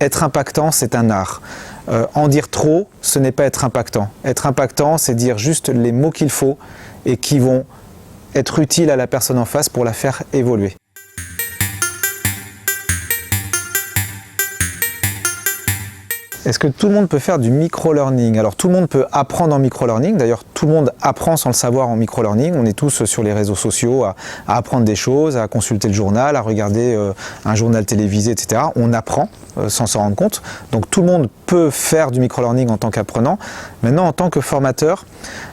Être impactant, c'est un art. En dire trop, ce n'est pas être impactant. Être impactant, c'est dire juste les mots qu'il faut et qui vont être utiles à la personne en face pour la faire évoluer. Est-ce que tout le monde peut faire du micro-learning? Alors tout le monde peut apprendre en micro-learning, d'ailleurs tout le monde apprend sans le savoir en micro-learning, on est tous sur les réseaux sociaux à apprendre des choses, à consulter le journal, à regarder un journal télévisé, etc. On apprend sans s'en rendre compte, donc tout le monde peut faire du micro-learning en tant qu'apprenant. Maintenant en tant que formateur,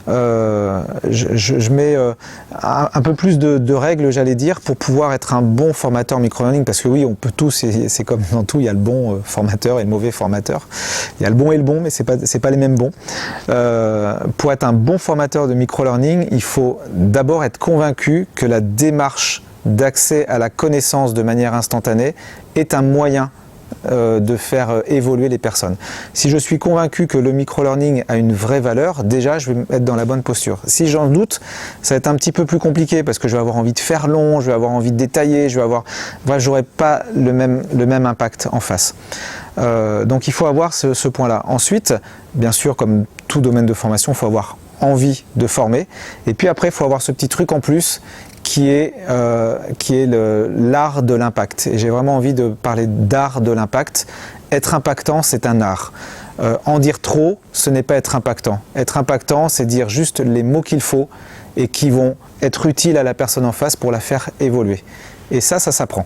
je mets un peu plus de règles, j'allais dire, pour pouvoir être un bon formateur micro-learning, parce que oui, on peut tous, c'est comme dans tout, il y a le bon formateur et le mauvais formateur. Il y a le bon et le bon, mais c'est pas les mêmes bons. Pour être un bon formateur de micro-learning, il faut d'abord être convaincu que la démarche d'accès à la connaissance de manière instantanée est un moyen de faire évoluer les personnes. Si je suis convaincu que le micro-learning a une vraie valeur, déjà je vais être dans la bonne posture. Si j'en doute, ça va être un petit peu plus compliqué parce que je vais avoir envie de faire long, je vais avoir envie de détailler, j'aurai pas le même impact en face. Donc il faut avoir ce point-là. Ensuite, bien sûr, comme tout domaine de formation, il faut avoir envie de former. Et puis après, il faut avoir ce petit truc en plus qui est l'art de l'impact. Et j'ai vraiment envie de parler d'art de l'impact. Être impactant, c'est un art. En dire trop, ce n'est pas être impactant. Être impactant, c'est dire juste les mots qu'il faut et qui vont être utiles à la personne en face pour la faire évoluer. Et ça s'apprend.